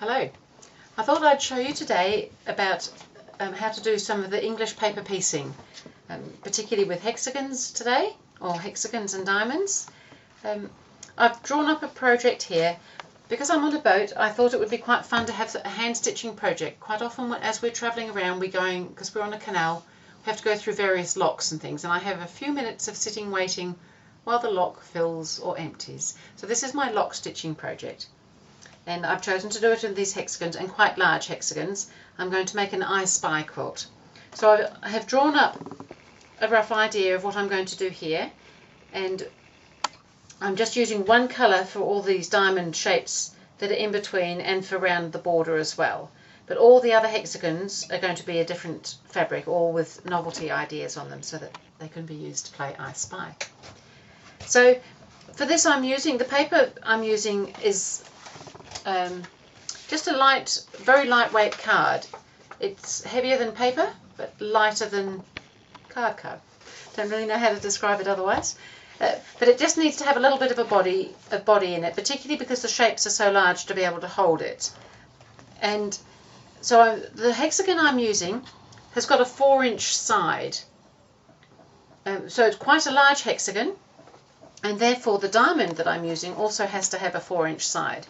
Hello, I thought I'd show you today about how to do some of the English paper piecing, particularly with hexagons today, or hexagons and diamonds. I've drawn up a project here. Because I'm on a boat, I thought it would be quite fun to have a hand stitching project. Quite often as we're travelling around, because we're on a canal, we have to go through various locks and things, and I have a few minutes of sitting waiting while the lock fills or empties. So this is my lock stitching project. And I've chosen to do it in these hexagons, and quite large hexagons. I'm going to make an I Spy quilt. So I have drawn up a rough idea of what I'm going to do here, and I'm just using one colour for all these diamond shapes that are in between and for around the border as well. But all the other hexagons are going to be a different fabric, all with novelty ideas on them so that they can be used to play I Spy. So for this the paper I'm using is just a very lightweight card. It's heavier than paper, but lighter than card. Don't really know how to describe it otherwise. But it just needs to have a little bit of a body in it, particularly because the shapes are so large to be able to hold it. And so the hexagon I'm using has got a 4-inch side. So it's quite a large hexagon, and therefore the diamond that I'm using also has to have a 4-inch side.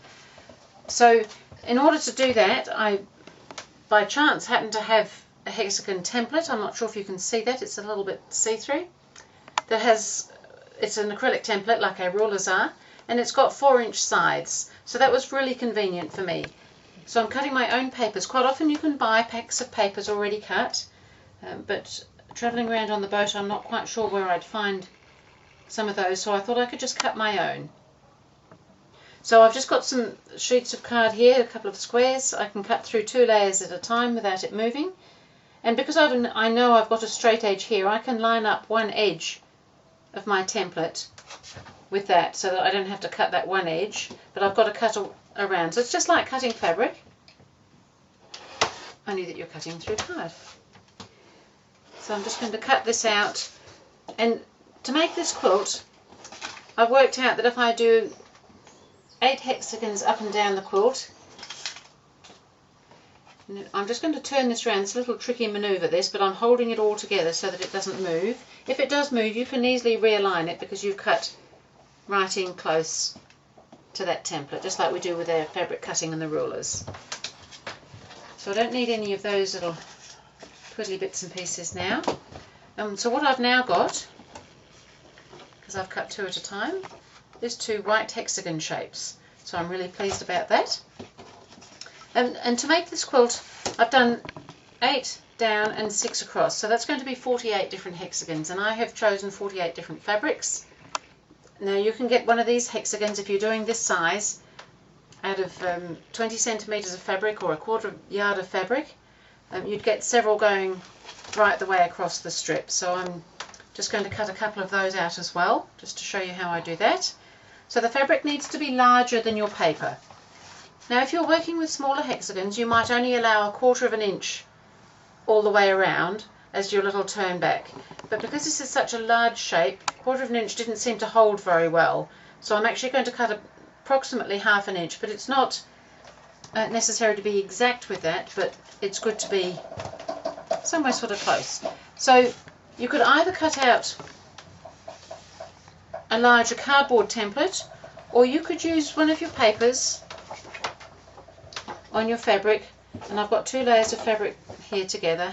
So in order to do that, I by chance happen to have a hexagon template. I'm not sure if you can see that, it's a little bit see-through. It's an acrylic template like our rulers are, and it's got 4-inch sides, so that was really convenient for me. So I'm cutting my own papers. Quite often you can buy packs of papers already cut, but travelling around on the boat I'm not quite sure where I'd find some of those, so I thought I could just cut my own. So I've just got some sheets of card here, a couple of squares. I can cut through 2 layers at a time without it moving, and because I know I've got a straight edge here, I can line up one edge of my template with that so that I don't have to cut that one edge, but I've got to cut around. So it's just like cutting fabric, only that you're cutting through card. So I'm just going to cut this out, and to make this quilt I've worked out that if I do 8 hexagons up and down the quilt, I'm just going to turn this around. It's a little tricky manoeuvre this, but I'm holding it all together so that it doesn't move. If it does move, you can easily realign it because you've cut right in close to that template, just like we do with our fabric cutting and the rulers. So I don't need any of those little twiddly bits and pieces now. So what I've now got, because I've cut 2 at a time, is 2 white hexagon shapes. So I'm really pleased about that. And to make this quilt, I've done 8 down and 6 across, so that's going to be 48 different hexagons, and I have chosen 48 different fabrics. Now you can get one of these hexagons if you're doing this size out of 20 centimetres of fabric or a 1/4 yard of fabric. You'd get several going right the way across the strip, so I'm just going to cut a couple of those out as well, just to show you how I do that. So the fabric needs to be larger than your paper. Now if you're working with smaller hexagons, you might only allow a 1/4 inch all the way around as your little turn back. But because this is such a large shape, 1/4 inch didn't seem to hold very well. So I'm actually going to cut approximately 1/2 inch, but it's not necessary to be exact with that, but it's good to be somewhere sort of close. So you could either cut out a larger cardboard template, or you could use one of your papers on your fabric, and I've got 2 layers of fabric here together,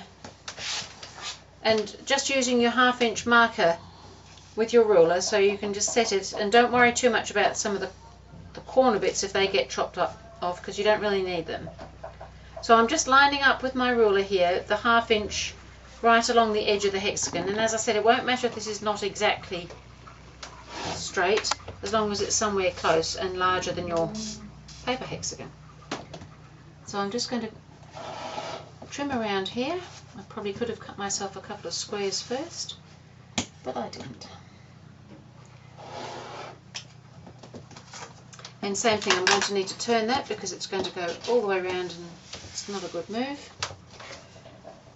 and just using your 1/2 inch marker with your ruler, so you can just set it, and don't worry too much about some of the corner bits if they get chopped up off, because you don't really need them. So I'm just lining up with my ruler here the 1/2 inch right along the edge of the hexagon, and as I said, it won't matter if this is not exactly straight as long as it's somewhere close and larger than your paper hexagon. So I'm just going to trim around here. I probably could have cut myself a couple of squares first, but I didn't. And same thing, I'm going to need to turn that because it's going to go all the way around and it's not a good move.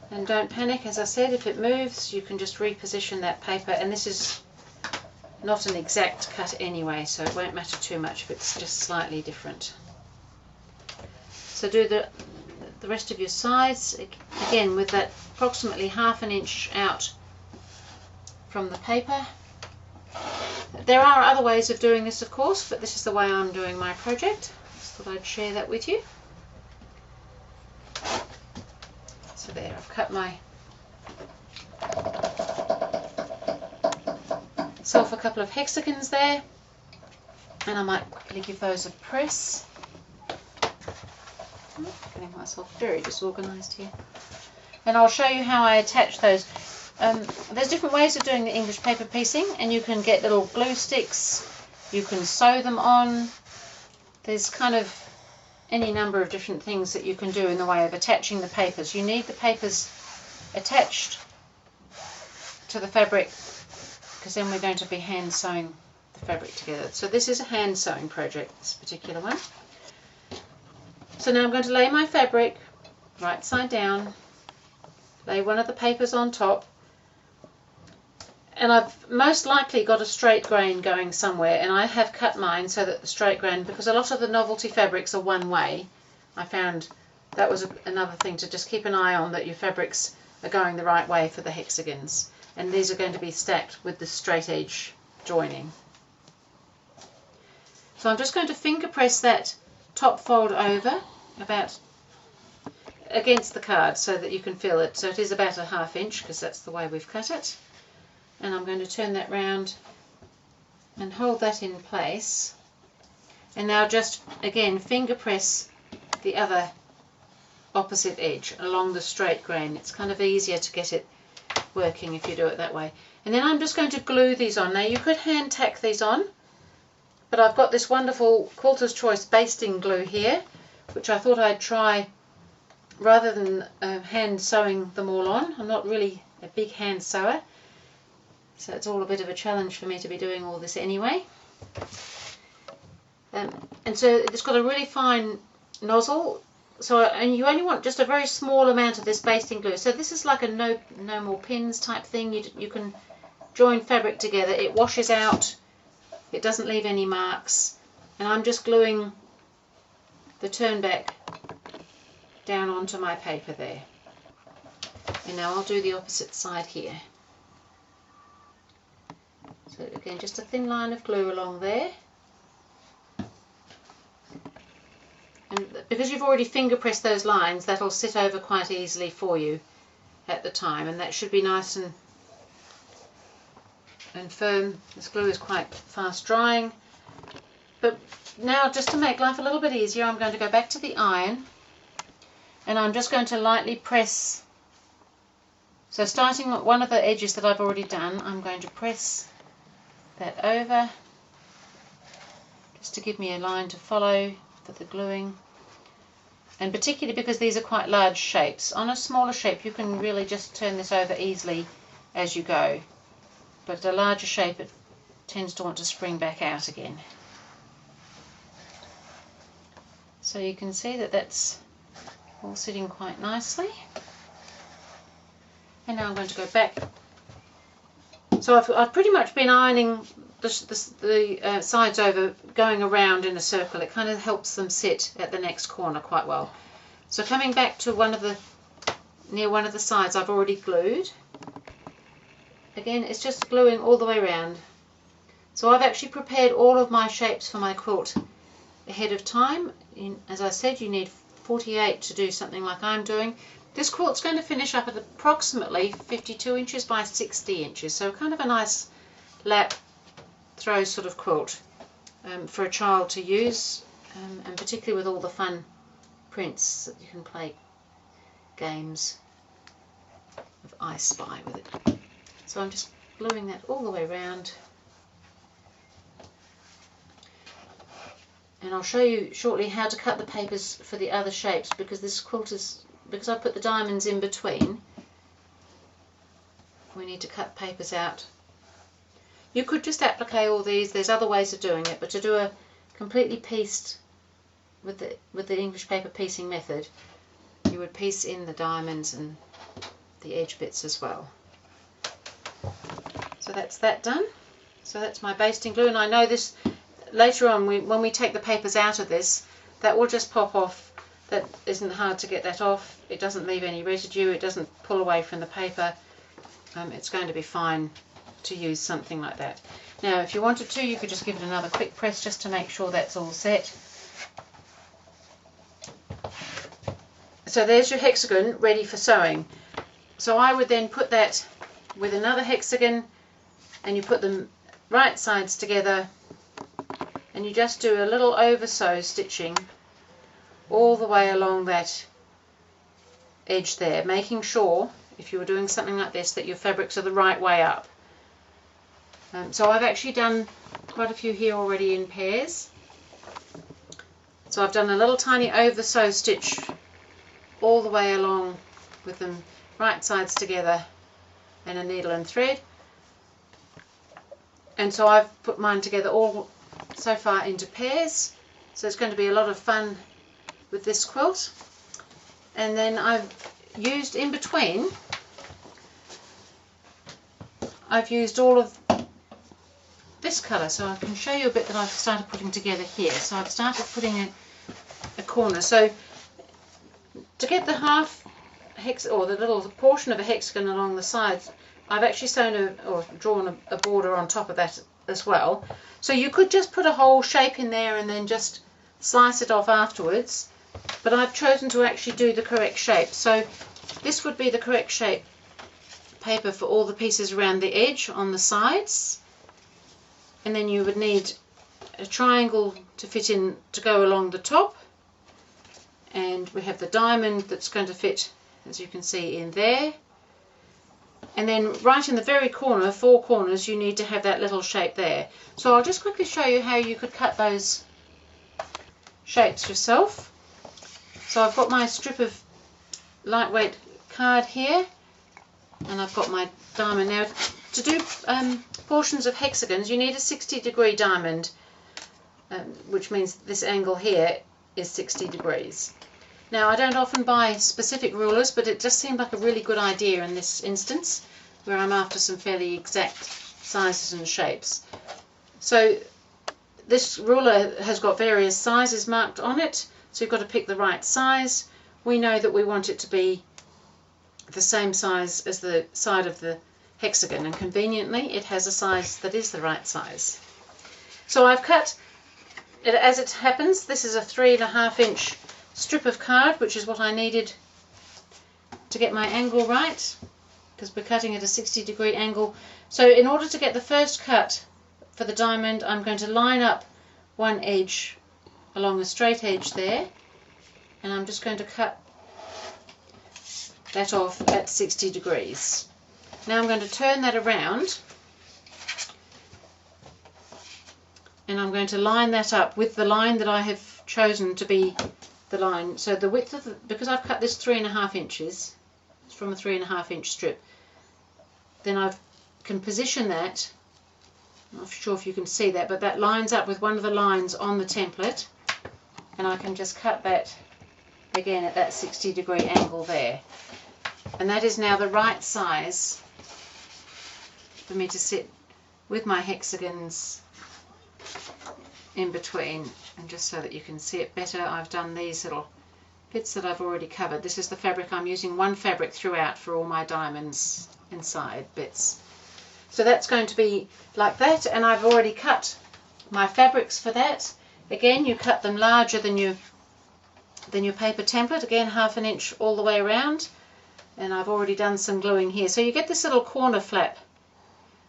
And don't panic, as I said, if it moves you can just reposition that paper, and this is not an exact cut anyway, so it won't matter too much if it's just slightly different. So do the rest of your sides again with that approximately 1/2 inch out from the paper. There are other ways of doing this, of course, but this is the way I'm doing my project. Just thought I'd share that with you. So there, I've cut myself a couple of hexagons there, and I might quickly give those a press. Getting myself very disorganized here. And I'll show you how I attach those. There's different ways of doing the English paper piecing, and you can get little glue sticks, you can sew them on. There's kind of any number of different things that you can do in the way of attaching the papers. You need the papers attached to the fabric, because then we're going to be hand sewing the fabric together. So this is a hand sewing project, this particular one. So now I'm going to lay my fabric right side down, lay one of the papers on top, and I've most likely got a straight grain going somewhere, and I have cut mine so that the straight grain, because a lot of the novelty fabrics are one way. I found that was another thing to just keep an eye on, that your fabrics are going the right way for the hexagons, and these are going to be stacked with the straight edge joining. So I'm just going to finger press that top fold over about against the card so that you can feel it. So it is about a 1/2 inch, because that's the way we've cut it. And I'm going to turn that round and hold that in place. And now just again finger press the other opposite edge along the straight grain. It's kind of easier to get it working if you do it that way. And then I'm just going to glue these on. Now you could hand tack these on, but I've got this wonderful Quilter's Choice basting glue here, which I thought I'd try rather than hand sewing them all on. I'm not really a big hand sewer, so it's all a bit of a challenge for me to be doing all this anyway. And so it's got a really fine nozzle, and you only want just a very small amount of this basting glue. So this is like a no more pins type thing. You can join fabric together. It washes out, it doesn't leave any marks, and I'm just gluing the turn back down onto my paper there. And now I'll do the opposite side here. So again, just a thin line of glue along there. And because you've already finger pressed those lines, that'll sit over quite easily for you at the time, and that should be nice and firm. This glue is quite fast drying. But now, just to make life a little bit easier, I'm going to go back to the iron, and I'm just going to lightly press. So starting at one of the edges that I've already done, I'm going to press that over just to give me a line to follow for the gluing. And particularly because these are quite large shapes. On a smaller shape you can really just turn this over easily as you go, but a larger shape it tends to want to spring back out again. So you can see that that's all sitting quite nicely. And now I'm going to go back. So I've pretty much been ironing the sides over, going around in a circle. It kind of helps them sit at the next corner quite well. So coming back to near one of the sides I've already glued. Again, it's just gluing all the way around. So I've actually prepared all of my shapes for my quilt ahead of time. As I said, you need 48 to do something like I'm doing. This quilt's going to finish up at approximately 52 inches by 60 inches, so kind of a nice lap throw sort of quilt for a child to use, and particularly with all the fun prints that you can play games of I Spy with it. So I'm just gluing that all the way around, and I'll show you shortly how to cut the papers for the other shapes, because this quilt is, because I put the diamonds in between, we need to cut papers out. You could just applique all these, there's other ways of doing it, but to do a completely pieced with the English paper piecing method, you would piece in the diamonds and the edge bits as well. So that's that done. So that's my basting glue, and I know this later on when we take the papers out of this, that will just pop off. that isn't hard to get that off. It doesn't leave any residue, it doesn't pull away from the paper. It's going to be fine to use something like that. Now if you wanted to, you could just give it another quick press just to make sure that's all set. So there's your hexagon ready for sewing. So I would then put that with another hexagon, and you put them right sides together, and you just do a little over sew stitching all the way along that edge there, making sure, if you were doing something like this, that your fabrics are the right way up. So I've actually done quite a few here already in pairs. So I've done a little tiny over sew stitch all the way along with them right sides together and a needle and thread. And so I've put mine together all so far into pairs. So it's going to be a lot of fun with this quilt. And then I've used in between, I've used all of this colour, so I can show you a bit that I've started putting together here. So I've started putting a corner. So to get the half hex, or the little portion of a hexagon along the sides, I've actually sewn or drawn a border on top of that as well. So you could just put a whole shape in there and then just slice it off afterwards, but I've chosen to actually do the correct shape. So this would be the correct shape paper for all the pieces around the edge on the sides, and then you would need a triangle to fit in to go along the top, and we have the diamond that's going to fit, as you can see, in there. And then right in the very corner, 4 corners, you need to have that little shape there. So I'll just quickly show you how you could cut those shapes yourself. So I've got my strip of lightweight card here, and I've got my diamond. Now to do portions of hexagons, you need a 60-degree diamond, which means this angle here is 60 degrees. Now I don't often buy specific rulers, but it just seemed like a really good idea in this instance, where I'm after some fairly exact sizes and shapes. So this ruler has got various sizes marked on it, so you've got to pick the right size. We know that we want it to be the same size as the side of the hexagon, and conveniently it has a size that is the right size. So I've cut it, as it happens, this is a 3.5 inch strip of card, which is what I needed to get my angle right, because we're cutting at a 60-degree angle. So in order to get the first cut for the diamond, I'm going to line up one edge along a straight edge there, and I'm just going to cut that off at 60 degrees. Now I'm going to turn that around, and I'm going to line that up with the line that I have chosen to be the line. So the width of because I've cut this 3.5 inches, it's from a 3.5 inch strip, then I can position that. I'm not sure if you can see that, but that lines up with one of the lines on the template, and I can just cut that again at that 60-degree angle there. And that is now the right size for me to sit with my hexagons in between. And just so that you can see it better, I've done these little bits that I've already covered. This is the fabric. I'm using one fabric throughout for all my diamonds inside bits. So that's going to be like that, and I've already cut my fabrics for that. Again, you cut them larger than your paper template, again 1/2 inch all the way around, and I've already done some gluing here. So you get this little corner flap,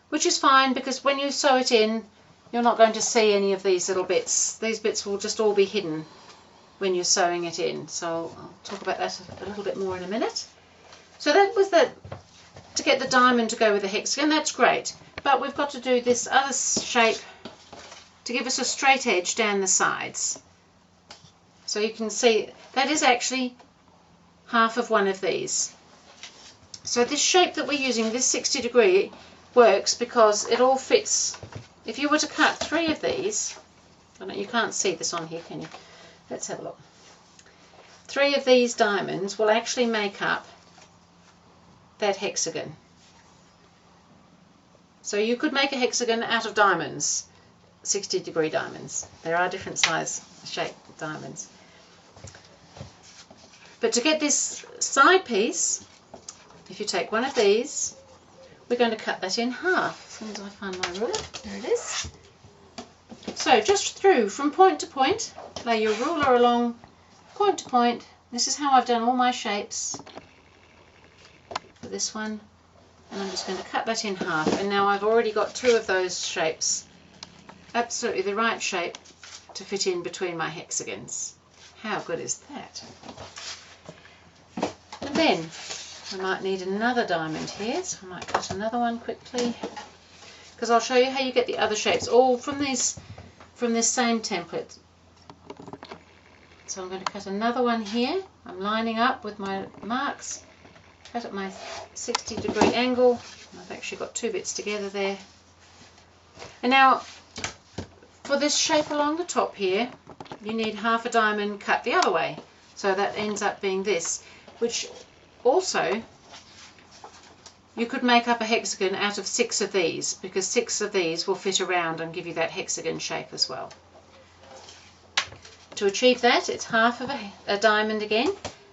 which is fine because when you sew it in, you're not going to see any of these little bits. These bits will just all be hidden when you're sewing it in. So I'll talk about that a little bit more in a minute. So that was to get the diamond to go with the hexagon. That's great, but we've got to do this other shape to give us a straight edge down the sides. So you can see that is actually half of one of these. So this shape that we're using, this 60-degree, works because it all fits. If you were to cut 3 of these, you can't see this on here, can you? Let's have a look. 3 of these diamonds will actually make up that hexagon. So you could make a hexagon out of diamonds, 60-degree diamonds. There are different size shape diamonds. But to get this side piece, if you take one of these, we're going to cut that in half. As soon as I find my ruler, there it is. So just through from point to point, lay your ruler along point to point. This is how I've done all my shapes for this one. And I'm just going to cut that in half. And now I've already got two of those shapes, absolutely the right shape to fit in between my hexagons. How good is that? And then we might need another diamond here, so I might cut another one quickly, because I'll show you how you get the other shapes, all from this same template. So I'm going to cut another one here. I'm lining up with my marks, cut at my 60-degree angle. I've actually got two bits together there. And now for this shape along the top here, you need half a diamond cut the other way. So that ends up being this, which also you could make up a hexagon out of 6 of these, because 6 of these will fit around and give you that hexagon shape as well. To achieve that, it's half of a diamond again.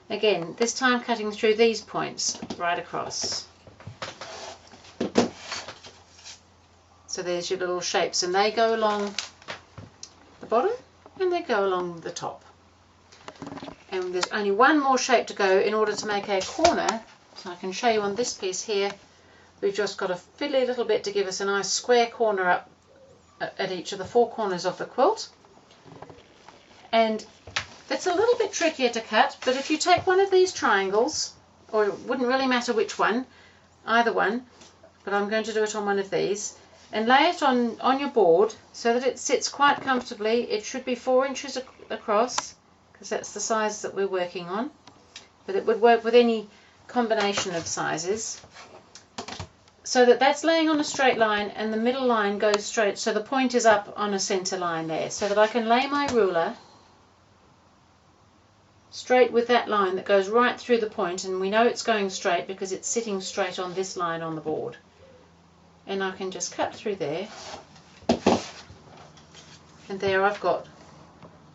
Again, this time cutting through these points right across. So there's your little shapes, and they go along the bottom and they go along the top. And there's only one more shape to go in order to make a corner. So I can show you on this piece here, we've just got a fiddly little bit to give us a nice square corner up at each of the 4 corners of the quilt. And that's a little bit trickier to cut, but if you take one of these triangles, or it wouldn't really matter which one, either one, but I'm going to do it on one of these, and lay it on your board so that it sits quite comfortably. It should be 4 inches across, because that's the size that we're working on, but it would work with any combination of sizes, so that that's laying on a straight line and the middle line goes straight, so the point is up on a center line there, so that I can lay my ruler straight with that line that goes right through the point, and we know it's going straight because it's sitting straight on this line on the board. And I can just cut through there, and there I've got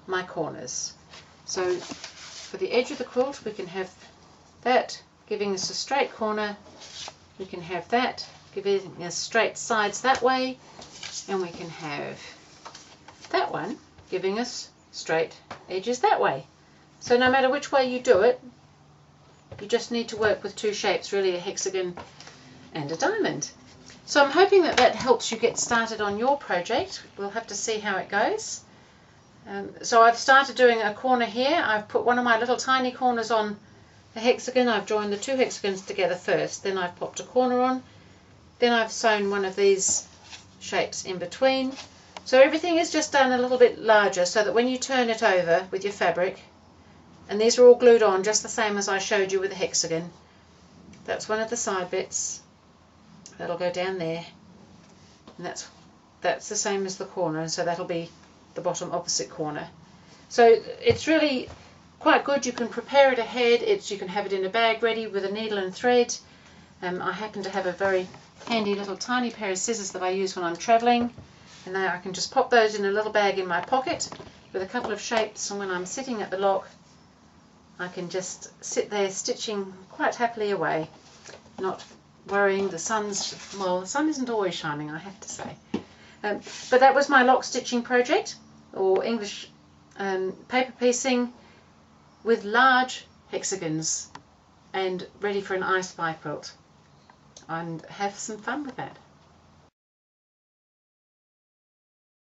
my corners. So for the edge of the quilt, we can have that giving us a straight corner, we can have that giving us straight sides that way, and we can have that one giving us straight edges that way. So no matter which way you do it, you just need to work with 2 shapes, really, a hexagon and a diamond. So I'm hoping that that helps you get started on your project. We'll have to see how it goes. So I've started doing a corner here. I've put one of my little tiny corners on the hexagon. I've joined the 2 hexagons together first, then I've popped a corner on, then I've sewn one of these shapes in between. So everything is just done a little bit larger, so that when you turn it over with your fabric, and these are all glued on just the same as I showed you with the hexagon. That's one of the side bits. That'll go down there, and that's the same as the corner, so that'll be the bottom opposite corner. So it's really quite good. You can prepare it ahead. You can have it in a bag ready with a needle and thread. I happen to have a very handy little tiny pair of scissors that I use when I'm traveling, and now I can just pop those in a little bag in my pocket with a couple of shapes, and when I'm sitting at the lock, I can just sit there stitching quite happily away, not worrying. The sun isn't always shining, I have to say. But that was my lock stitching project, or English paper piecing with large hexagons, and ready for an I Spy quilt. And have some fun with that.